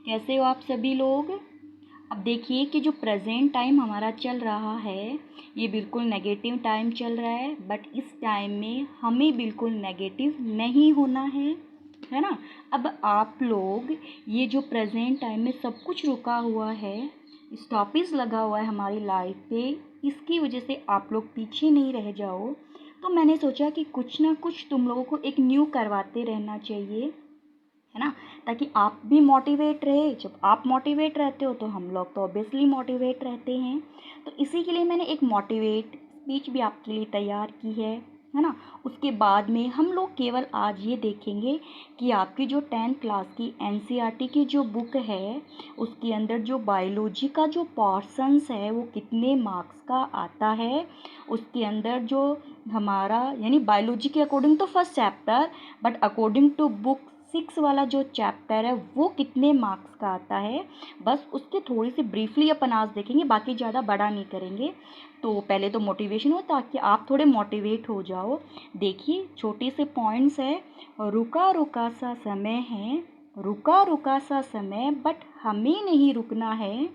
कैसे हो आप सभी लोग। अब देखिए कि जो प्रेजेंट टाइम हमारा चल रहा है ये बिल्कुल नेगेटिव टाइम चल रहा है, बट इस टाइम में हमें बिल्कुल नेगेटिव नहीं होना है ना। अब आप लोग ये जो प्रेजेंट टाइम में सब कुछ रुका हुआ है, स्टॉपेज लगा हुआ है हमारी लाइफ पे, इसकी वजह से आप लोग पीछे नहीं रह जाओ। तो मैंने सोचा कि कुछ ना कुछ तुम लोगों को एक न्यू करवाते रहना चाहिए, है ना, ताकि आप भी मोटिवेट रहे। जब आप मोटिवेट रहते हो तो हम लोग तो ऑब्वियसली मोटिवेट रहते हैं। तो इसी के लिए मैंने एक मोटिवेट स्पीच भी आपके लिए तैयार की है ना। उसके बाद में हम लोग केवल आज ये देखेंगे कि आपकी जो 10th क्लास की एनसीईआरटी की जो बुक है उसके अंदर जो बायोलॉजी का जो पोर्शंस है वो कितने मार्क्स का आता है। उसके अंदर जो हमारा यानी बायोलॉजी के अकॉर्डिंग तो first chapter, but according to book 6 वाला जो चैप्टर है वो कितने मार्क्स का आता है, बस उसके थोड़ी सी ब्रीफली अपन आज देखेंगे, बाकी ज़्यादा बड़ा नहीं करेंगे। तो पहले तो मोटिवेशन हो ताकि आप थोड़े मोटिवेट हो जाओ। देखिए छोटे से पॉइंट्स है। रुका रुका सा समय है, रुका रुका सा समय, बट हमें नहीं रुकना है।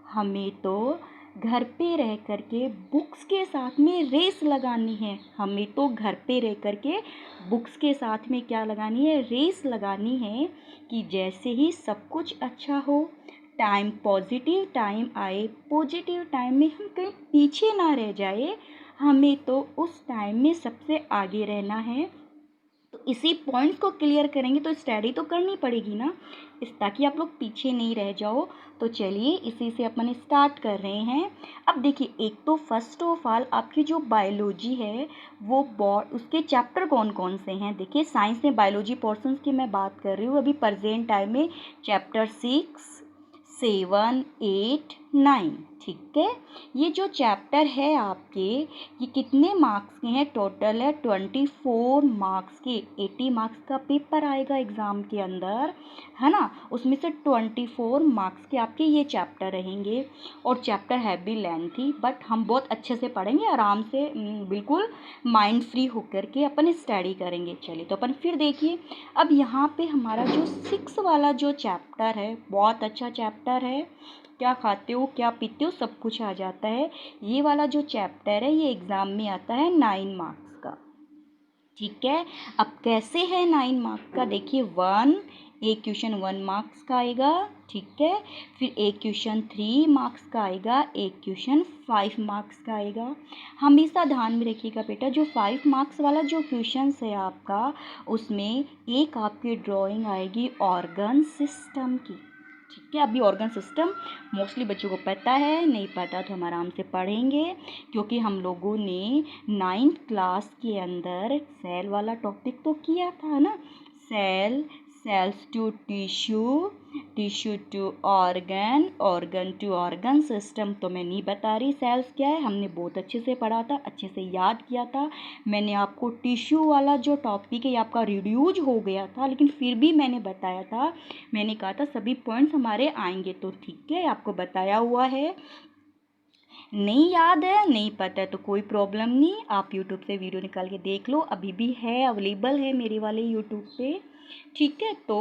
हमें तो घर पे रह कर के बुक्स के साथ में रेस लगानी है। हमें तो घर पे रह कर के बुक्स के साथ में क्या लगानी है, रेस लगानी है कि जैसे ही सब कुछ अच्छा हो, टाइम पॉजिटिव टाइम आए, पॉजिटिव टाइम में हम कहीं पीछे ना रह जाए। हमें तो उस टाइम में सबसे आगे रहना है। तो इसी पॉइंट्स को क्लियर करेंगे तो स्टडी तो करनी पड़ेगी ना, इस ताकि आप लोग पीछे नहीं रह जाओ। तो चलिए इसी से अपन स्टार्ट कर रहे हैं। अब देखिए एक तो फर्स्ट ऑफ ऑल आपकी जो बायोलॉजी है वो उसके चैप्टर कौन कौन से हैं। देखिए साइंस में बायोलॉजी पोर्शंस की मैं बात कर रही हूँ अभी प्रेजेंट टाइम में, चैप्टर 6, 7, 8, 9, ठीक है। ये जो चैप्टर है आपके ये कितने मार्क्स के हैं, टोटल है 24 मार्क्स के। 80 मार्क्स का पेपर आएगा एग्ज़ाम के अंदर, है ना। उसमें से 24 मार्क्स के आपके ये चैप्टर रहेंगे। और चैप्टर है भी लेंथी, बट हम बहुत अच्छे से पढ़ेंगे आराम से, बिल्कुल माइंड फ्री होकर के अपन स्टडी करेंगे। चलिए तो अपन फिर देखिए। अब यहाँ पे हमारा जो 6 वाला जो चैप्टर है बहुत अच्छा चैप्टर है। क्या खाते हो क्या पीते हो सब कुछ आ जाता है। ये वाला जो चैप्टर है ये एग्ज़ाम में आता है 9 मार्क्स का, ठीक है। अब कैसे है 9 मार्क्स का, देखिए एक क्वेश्चन 1 मार्क्स का आएगा, ठीक है। फिर एक क्वेश्चन 3 मार्क्स का आएगा, एक क्वेश्चन 5 मार्क्स का आएगा। हमेशा ध्यान में रखिएगा बेटा, जो 5 मार्क्स वाला जो क्वेश्चन है आपका उसमें एक आपकी ड्राइंग आएगी ऑर्गन सिस्टम की, ठीक है। अभी ऑर्गन सिस्टम मोस्टली बच्चों को पता है, नहीं पता तो हम आराम से पढ़ेंगे, क्योंकि हम लोगों ने 9th क्लास के अंदर सेल वाला टॉपिक तो किया था ना। Cell, cells to tissue, tissue to organ, organ to organ system. तो मैं नहीं बता रही सेल्स क्या है, हमने बहुत अच्छे से पढ़ा था, अच्छे से याद किया था। मैंने आपको टिश्यू वाला जो टॉपिक है आपका रिड्यूज हो गया था, लेकिन फिर भी मैंने बताया था, मैंने कहा था सभी पॉइंट्स हमारे आएंगे, तो ठीक है आपको बताया हुआ है। नहीं याद है, नहीं पता है तो कोई प्रॉब्लम नहीं, आप यूट्यूब से वीडियो निकाल के देख लो, अभी भी है, अवेलेबल है मेरे वाले यूट्यूब पे, ठीक है। तो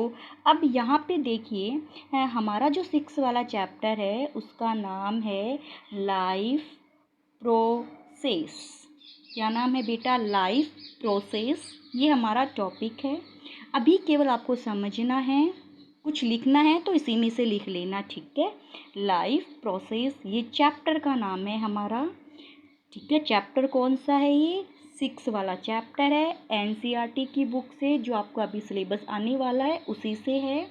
अब यहाँ पे देखिए हमारा जो 6 वाला चैप्टर है उसका नाम है लाइफ प्रोसेस। क्या नाम है बेटा, लाइफ प्रोसेस, ये हमारा टॉपिक है। अभी केवल आपको समझना है, कुछ लिखना है तो इसी में से लिख लेना, ठीक है। लाइफ प्रोसेस ये चैप्टर का नाम है हमारा, ठीक है। चैप्टर कौन सा है, ये 6 वाला चैप्टर है, एनसीईआरटी की बुक से, जो आपको अभी सिलेबस आने वाला है उसी से है।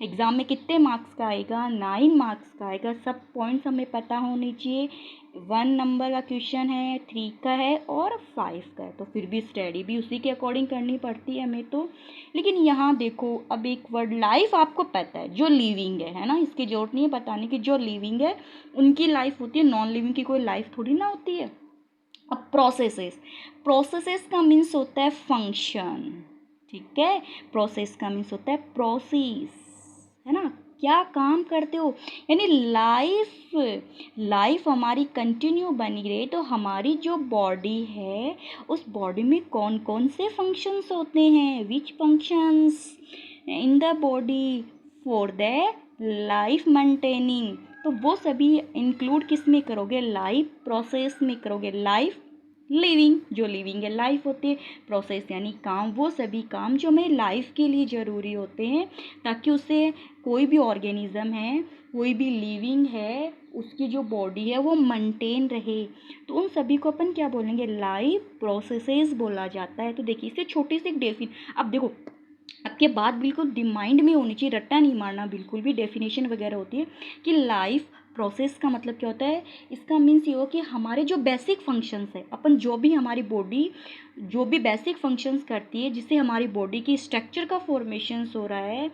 एग्ज़ाम में कितने मार्क्स का आएगा, 9 मार्क्स का आएगा। सब पॉइंट्स हमें पता होने चाहिए। 1 नंबर का क्वेश्चन है, 3 का है और 5 का है, तो फिर भी स्टडी भी उसी के अकॉर्डिंग करनी पड़ती है हमें तो। लेकिन यहाँ देखो अब एक वर्ड लाइफ आपको पता है, जो लिविंग है ना, इसकी जरूरत नहीं है बताने की, जो लिविंग है उनकी लाइफ होती है, नॉन लिविंग की कोई लाइफ थोड़ी ना होती है। अब प्रोसेसेस, प्रोसेसेस का मीन्स होता है फंक्शन, ठीक है। प्रोसेस का मीन्स होता है प्रोसेस, है ना, क्या काम करते हो। यानी लाइफ हमारी कंटिन्यू बनी रहे तो हमारी जो बॉडी है उस बॉडी में कौन कौन से फंक्शंस होते हैं, विच functions in the body, for the life maintaining, तो वो सभी इंक्लूड किस में करोगे, लाइफ प्रोसेस में करोगे। लाइफ लिविंग, जो लिविंग है लाइफ होती है, प्रोसेस यानी काम, वो सभी काम जो हमें लाइफ के लिए ज़रूरी होते हैं ताकि उससे कोई भी ऑर्गेनिज्म है, कोई भी लिविंग है, उसकी जो बॉडी है वो मेंटेन रहे, तो उन सभी को अपन क्या बोलेंगे, लाइफ प्रोसेसेस बोला जाता है। तो देखिए इससे छोटी सी एक अब देखो आपके बात बिल्कुल माइंड में होनी चाहिए, रट्टा नहीं मारना बिल्कुल भी, डेफिनेशन वगैरह होती है कि लाइफ प्रोसेस का मतलब क्या होता है, इसका मीन्स ये हो कि हमारे जो बेसिक फंक्शंस है, अपन जो भी हमारी बॉडी जो भी बेसिक फंक्शंस करती है जिससे हमारी बॉडी की स्ट्रक्चर का फॉर्मेशंस हो रहा है,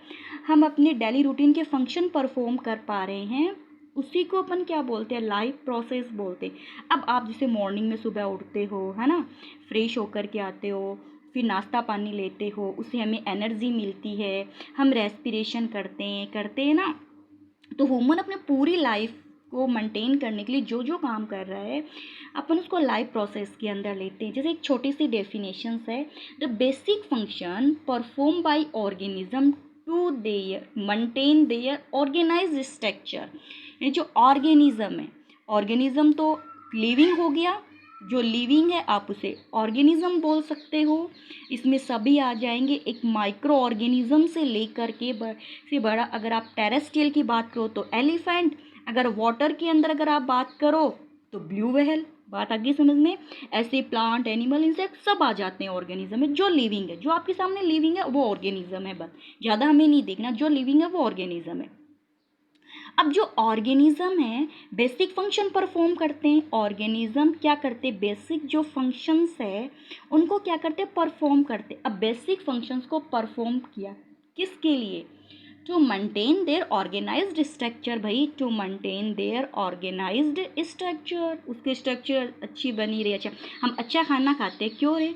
हम अपने डेली रूटीन के फंक्शन परफॉर्म कर पा रहे हैं, उसी को अपन क्या बोलते हैं, लाइफ प्रोसेस बोलते हैं। अब आप जैसे मॉर्निंग में सुबह उठते हो, है ना, फ्रेश होकर के आते हो, फिर नाश्ता पानी लेते हो, उससे हमें एनर्जी मिलती है, हम रेस्पिरेशन करते हैं ना, तो ह्यूमन अपने पूरी लाइफ को मेंटेन करने के लिए जो जो काम कर रहा है अपन उसको लाइफ प्रोसेस के अंदर लेते हैं। जैसे एक छोटी सी डेफिनेशन है, the basic function perform by organism to their maintain their organised structure, यानी जो ऑर्गेनिज्म है, ऑर्गेनिज्म तो लिविंग हो गया, जो लिविंग है आप उसे ऑर्गेनिज्म बोल सकते हो, इसमें सभी आ जाएंगे, एक माइक्रो ऑर्गेनिज्म से लेकर के से बड़ा, अगर आप टेरेस्ट्रियल की बात करो तो एलिफेंट, अगर वाटर के अंदर अगर आप बात करो तो ब्लू व्हेल, बात आगे समझ में, ऐसे प्लांट एनिमल इंसेक्ट सब आ जाते हैं ऑर्गेनिज्म में। जो लिविंग है, जो आपके सामने लिविंग है वो ऑर्गेनिज्म है, बस ज़्यादा हमें नहीं देखना, जो लिविंग है वो ऑर्गेनिज्म है। अब जो ऑर्गेनिज्म है बेसिक फंक्शन परफॉर्म करते हैं, ऑर्गेनिज्म क्या करते हैं, बेसिक जो फंक्शंस है उनको क्या करते हैं, परफॉर्म करते हैं। अब बेसिक फंक्शंस को परफॉर्म किया किसके लिए, to maintain their organised structure, भाई to maintain their organised structure, उसके स्ट्रक्चर अच्छी बनी रही, अच्छा हम अच्छा खाना खाते हैं क्यों रे,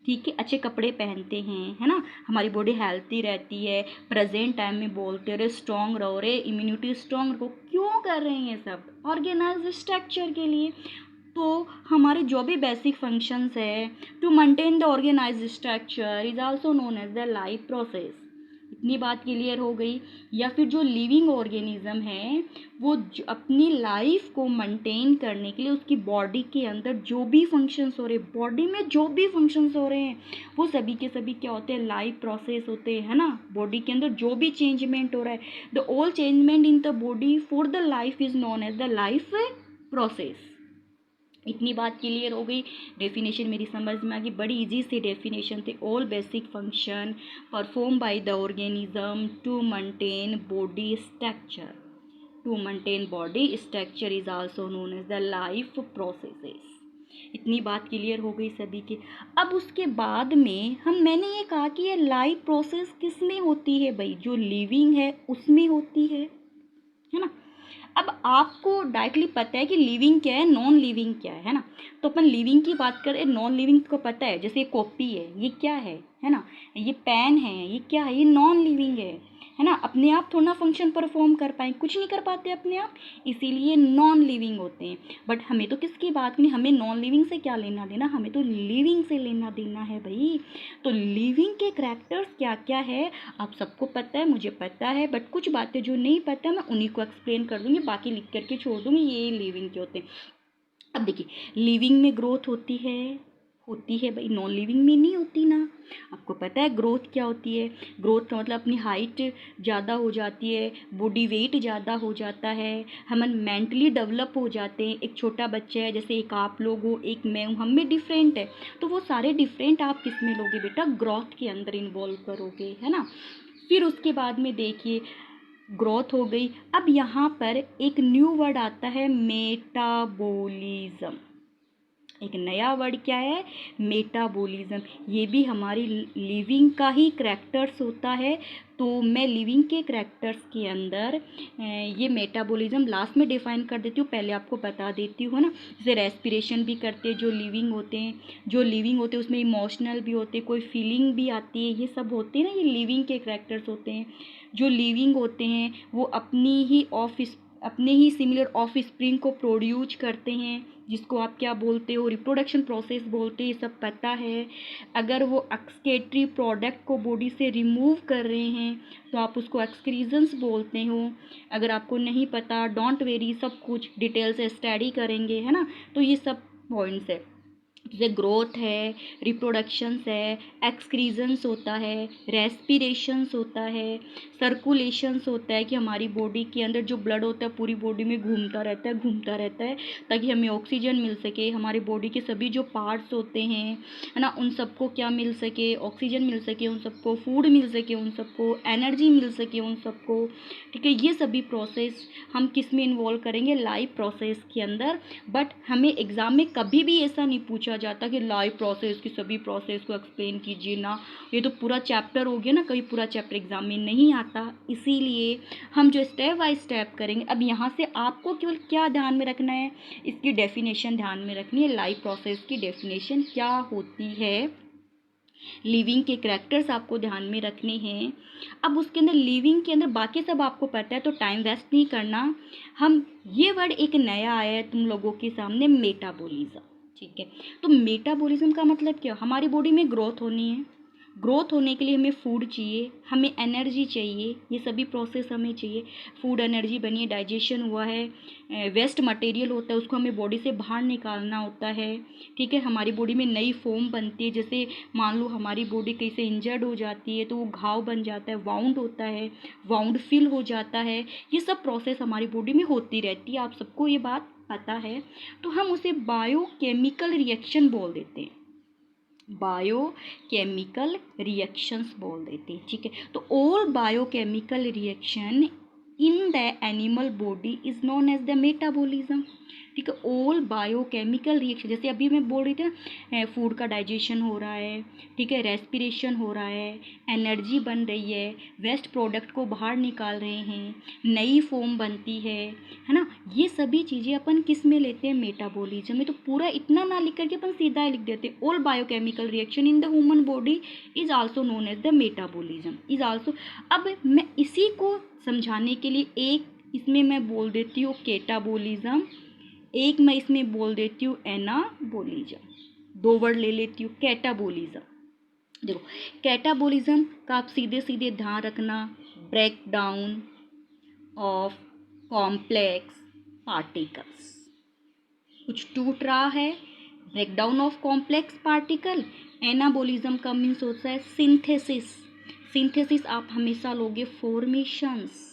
ठीक है, अच्छे कपड़े पहनते हैं, है ना, हमारी बॉडी हेल्थी रहती है, प्रेजेंट टाइम में बोलते रहे स्ट्रॉन्ग रहो रे, इम्यूनिटी स्ट्रॉन्ग रखो, क्यों कर रहे हैं ये सब, ऑर्गेनाइज स्ट्रक्चर के लिए। तो हमारे जो भी बेसिक फंक्शंस है to maintain the organize structure is also known as the life process. इतनी बात क्लियर हो गई। या फिर जो लिविंग ऑर्गेनिज्म है वो अपनी लाइफ को मेंटेन करने के लिए उसकी बॉडी के अंदर जो भी फंक्शंस हो रहे, बॉडी में जो भी फंक्शंस हो रहे हैं वो सभी के सभी क्या होते हैं, लाइफ प्रोसेस होते हैं, है ना। बॉडी के अंदर जो भी चेंजमेंट हो रहा है, the all changement in the body for the life is known as the life process. इतनी बात क्लियर हो गई, डेफिनेशन मेरी समझ में आ गई, बड़ी इजी सी डेफिनेशन थे। All basic function perform by the organism to maintain body structure, to maintain body structure is also known as the life processes. इतनी बात क्लियर हो गई सभी की। अब उसके बाद में मैंने ये कहा कि ये लाइफ प्रोसेस किस में होती है भाई, जो लिविंग है उसमें होती है ना। अब आपको डायरेक्टली पता है कि लिविंग क्या है, नॉन लिविंग क्या है ना। तो अपन लिविंग की बात करें, नॉन लिविंग को पता है, जैसे ये कॉपी है ये क्या है ना, ये पेन है ये क्या है, ये नॉन लिविंग है ना। अपने आप थोड़ा फंक्शन परफॉर्म कर पाए, कुछ नहीं कर पाते अपने आप, इसीलिए नॉन लिविंग होते हैं। बट हमें तो किसकी बात नहीं, हमें नॉन लिविंग से क्या लेना देना, हमें तो लिविंग से लेना देना है भाई। तो लिविंग के करैक्टर्स क्या क्या है आप सबको पता है, मुझे पता है, बट कुछ बातें जो नहीं पता मैं उन्हीं को एक्सप्लेन कर दूंगी, बाकी लिख करके छोड़ दूंगी ये लिविंग के होते हैं। अब देखिए लिविंग में ग्रोथ होती है भाई, नॉन लिविंग में नहीं होती ना। आपको पता है ग्रोथ क्या होती है, ग्रोथ का मतलब अपनी हाइट ज़्यादा हो जाती है, बॉडी वेट ज़्यादा हो जाता है, हम मेंटली डेवलप हो जाते हैं। एक छोटा बच्चा है, जैसे एक आप लोग हो एक मैं हूँ, हम में डिफरेंट है, तो वो सारे डिफरेंट आप किस में लोगे बेटा, ग्रोथ के अंदर इन्वॉल्व करोगे, है ना। फिर उसके बाद में देखिए ग्रोथ हो गई। अब यहाँ पर एक न्यू वर्ड आता है मेटाबॉलिज्म, एक नया वर्ड क्या है, मेटाबॉलिज्म। ये भी हमारी लिविंग का ही करैक्टर्स होता है। तो मैं लिविंग के करैक्टर्स के अंदर ये मेटाबॉलिज्म लास्ट में डिफाइन कर देती हूँ, पहले आपको बता देती हूँ ना। जैसे रेस्पिरेशन भी करते हैं जो लिविंग होते हैं, उसमें इमोशनल भी होते हैं, कोई फीलिंग भी आती है, ये सब होते हैं ना, ये लिविंग के करैक्टर्स होते हैं। जो लिविंग होते हैं वो अपनी ही अपने ही सिमिलर ऑफ स्प्रिंग को प्रोड्यूस करते हैं, जिसको आप क्या बोलते हो, रिप्रोडक्शन प्रोसेस बोलते हैं, ये सब पता है। अगर वो एक्सक्रीटरी प्रोडक्ट को बॉडी से रिमूव कर रहे हैं तो आप उसको एक्सक्रीजन्स बोलते हो। अगर आपको नहीं पता, डोंट वेरी, सब कुछ डिटेल से स्टडी करेंगे, है ना। तो ये सब पॉइंट्स है, जैसे ग्रोथ है, रिप्रोडक्शंस है, एक्सक्रीजन्स होता है, रेस्पिरेशंस होता है, सर्कुलेशंस होता है कि हमारी बॉडी के अंदर जो ब्लड होता है पूरी बॉडी में घूमता रहता है ताकि हमें ऑक्सीजन मिल सके। हमारी बॉडी के सभी जो पार्ट्स होते हैं, है ना, उन सबको क्या मिल सके, ऑक्सीजन मिल सके, उन सबको फूड मिल सके, उन सबको एनर्जी मिल सके, उन सबको, ठीक है। ये सभी प्रोसेस हम किस में इन्वॉल्व करेंगे, लाइफ प्रोसेस के अंदर। बट हमें एग्ज़ाम में कभी भी ऐसा नहीं पूछा जाता कि लाइफ प्रोसेस की सभी प्रोसेस को एक्सप्लेन कीजिए ना, ये तो पूरा चैप्टर हो गया ना, कभी पूरा चैप्टर एग्जाम में नहीं आता। इसीलिए हम जो स्टेप बाय स्टेप करेंगे, अब यहाँ से आपको केवल क्या ध्यान में रखना है, इसकी डेफिनेशन ध्यान में रखनी है। लाइफ प्रोसेस की डेफिनेशन क्या होती है, लिविंग के कैरेक्टर्स आपको ध्यान में रखने हैं। अब उसके अंदर लिविंग के अंदर बाकी सब आपको पता है तो टाइम वेस्ट नहीं करना। हम ये वर्ड एक नया आया है तुम लोगों के सामने, मेटाबॉलिज्म, ठीक है। तो मेटाबॉलिज्म का मतलब क्या, हमारी बॉडी में ग्रोथ होनी है, ग्रोथ होने के लिए हमें फूड चाहिए, हमें एनर्जी चाहिए, ये सभी प्रोसेस हमें चाहिए। फूड एनर्जी बनी है, डाइजेशन हुआ है, वेस्ट मटेरियल होता है उसको हमें बॉडी से बाहर निकालना होता है, ठीक है। हमारी बॉडी में नई फोम बनती है, जैसे मान लो हमारी बॉडी कहीं से इंजर्ड हो जाती है तो वो घाव बन जाता है, वाउंड होता है, वाउंड फिल हो जाता है। ये सब प्रोसेस हमारी बॉडी में होती रहती है, आप सबको ये बात पता है। तो हम उसे बायोकेमिकल रिएक्शन बोल देते हैं, बायोकेमिकल रिएक्शंस बोल देते हैं, ठीक है। तो all biochemical reaction in the animal body is known as the metabolism, ठीक है। ऑल बायोकेमिकल रिएक्शन, जैसे अभी मैं बोल रही थी ना, फूड का डाइजेशन हो रहा है, ठीक है, रेस्पिरेशन हो रहा है, एनर्जी बन रही है, वेस्ट प्रोडक्ट को बाहर निकाल रहे हैं, नई फोम बनती है ना। ये सभी चीज़ें अपन किस में लेते हैं, मेटाबॉलिज्म में। तो पूरा इतना ना लिख करके अपन सीधा लिख देते हैं, all biochemical reaction in the human body is also known as the metabolism is also. अब मैं इसी को समझाने के लिए एक इसमें मैं बोल देती हूँ कैटाबॉलिज्म, एक मैं इसमें बोल देती हूँ एनाबॉलिज्म, दो वर्ड ले लेती हूँ। कैटाबॉलिज्म, देखो कैटाबॉलिज्म का आप सीधे सीधे ध्यान रखना, break down of complex particles, कुछ टूट रहा है, break down of complex particle. Anabolism का मीन्स होता है सिंथेसिस, सिंथेसिस आप हमेशा लोगे फॉर्मेशंस,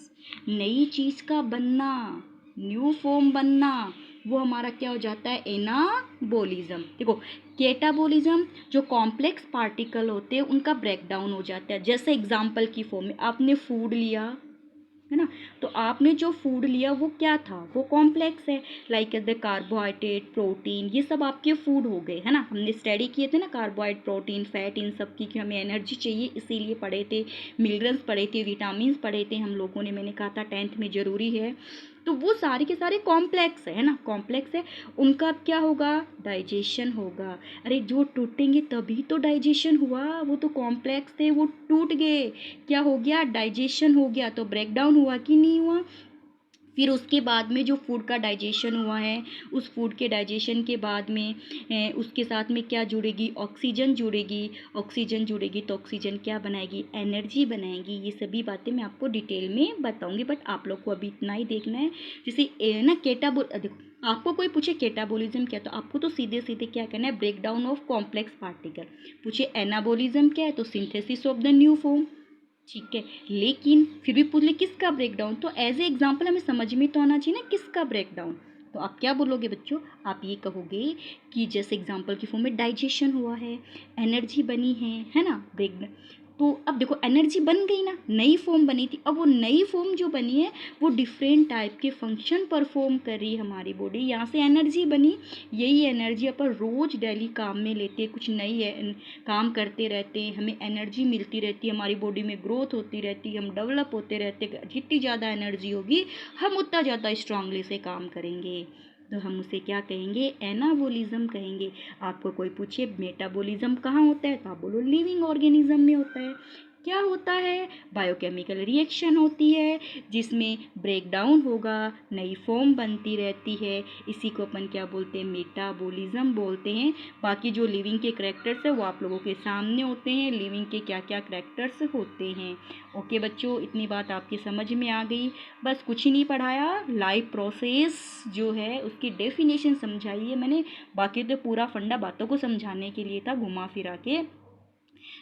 नई चीज़ का बनना, न्यू फॉर्म बनना, वो हमारा क्या हो जाता है, एनाबॉलिज्म। देखो कैटाबॉलिज्म जो कॉम्प्लेक्स पार्टिकल होते हैं उनका ब्रेक डाउन हो जाता है, जैसे एग्जाम्पल की फॉर्म में आपने फूड लिया, है ना, तो आपने जो फूड लिया वो क्या था, वो कॉम्प्लेक्स है, लाइक द कार्बोहाइड्रेट, प्रोटीन, ये सब आपके फूड हो गए, है ना। हमने स्टडी किए थे ना कार्बोहाइड्रेट, प्रोटीन, फैट, इन सब की कि हमें एनर्जी चाहिए, इसीलिए पढ़े थे, मिनरल्स पढ़े थे, विटामिन पढ़े थे हम लोगों ने, मैंने कहा था 10th में ज़रूरी है। तो वो सारे के सारे कॉम्प्लेक्स है ना, कॉम्प्लेक्स है, उनका अब क्या होगा, डाइजेशन होगा। अरे जो टूटेंगे तभी तो डाइजेशन हुआ, वो तो कॉम्प्लेक्स थे, वो टूट गए, क्या हो गया, डाइजेशन हो गया, तो ब्रेक डाउन हुआ कि नहीं हुआ। फिर उसके बाद में जो फूड का डाइजेशन हुआ है, उस फूड के डाइजेशन के बाद में उसके साथ में क्या जुड़ेगी, ऑक्सीजन जुड़ेगी, ऑक्सीजन जुड़ेगी तो ऑक्सीजन क्या बनाएगी, एनर्जी बनाएगी। ये सभी बातें मैं आपको डिटेल में बताऊंगी, बट आप लोग को अभी इतना ही देखना है। जैसे ना देखो आपको कोई पूछे कैटाबॉलिज्म क्या, तो आपको तो सीधे सीधे क्या करना है, break down of complex particle. पूछे एनाबॉलिज्म क्या है, तो synthesis of the new form, ठीक है। लेकिन फिर भी पूछ ले किसका ब्रेकडाउन, तो एज ए एग्जाम्पल हमें समझ में तो आना चाहिए ना किसका ब्रेकडाउन। तो आप क्या बोलोगे बच्चों, आप ये कहोगे कि जैसे एग्जाम्पल की फॉर्म में डाइजेशन हुआ है, एनर्जी बनी है ना, ब्रेक। तो अब देखो एनर्जी बन गई ना, नई फॉर्म बनी थी, अब वो नई फॉर्म जो बनी है वो डिफरेंट टाइप के फंक्शन परफॉर्म कर रही है हमारी बॉडी, यहाँ से एनर्जी बनी। यही एनर्जी अपन रोज़ डेली काम में लेते हैं, कुछ नई काम करते रहते हैं, हमें एनर्जी मिलती रहती है, हमारी बॉडी में ग्रोथ होती रहती है, हम डेवलप होते रहते हैं। जितनी ज़्यादा एनर्जी होगी हम उतना ज़्यादा स्ट्रांगली से काम करेंगे, तो हम उसे क्या कहेंगे, एनाबॉलिज्म कहेंगे। आपको कोई पूछे मेटाबॉलिज्म कहाँ होता है, तो आप बोलो लिविंग ऑर्गेनिज्म में होता है। क्या होता है? बायोकेमिकल रिएक्शन होती है जिसमें ब्रेकडाउन होगा, नई फॉर्म बनती रहती है। इसी को अपन क्या बोलते हैं? मेटाबॉलिज्म बोलते हैं। बाकी जो लिविंग के करैक्टर्स है वो आप लोगों के सामने होते हैं, लिविंग के क्या क्या करैक्टर्स होते हैं। ओके बच्चों, इतनी बात आपकी समझ में आ गई। बस कुछ ही नहीं पढ़ाया, लाइफ प्रोसेस जो है उसकी डेफिनेशन समझाई है मैंने। बाकी तो पूरा फंडा बातों को समझाने के लिए था, घुमा फिरा के।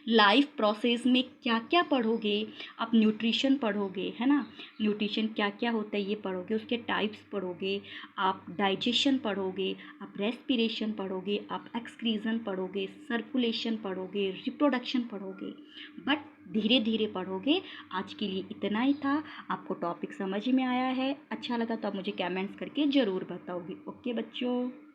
लाइफ प्रोसेस में क्या क्या पढ़ोगे? आप न्यूट्रिशन पढ़ोगे, है ना? न्यूट्रिशन क्या क्या होता है ये पढ़ोगे, उसके टाइप्स पढ़ोगे, आप डाइजेशन पढ़ोगे, आप रेस्पिरेशन पढ़ोगे, आप एक्सक्रीजन पढ़ोगे, सर्कुलेशन पढ़ोगे, रिप्रोडक्शन पढ़ोगे। बट धीरे धीरे पढ़ोगे। आज के लिए इतना ही था। आपको टॉपिक समझ में आया है, अच्छा लगा तो आप मुझे कमेंट्स करके ज़रूर बताओगे। ओके बच्चों।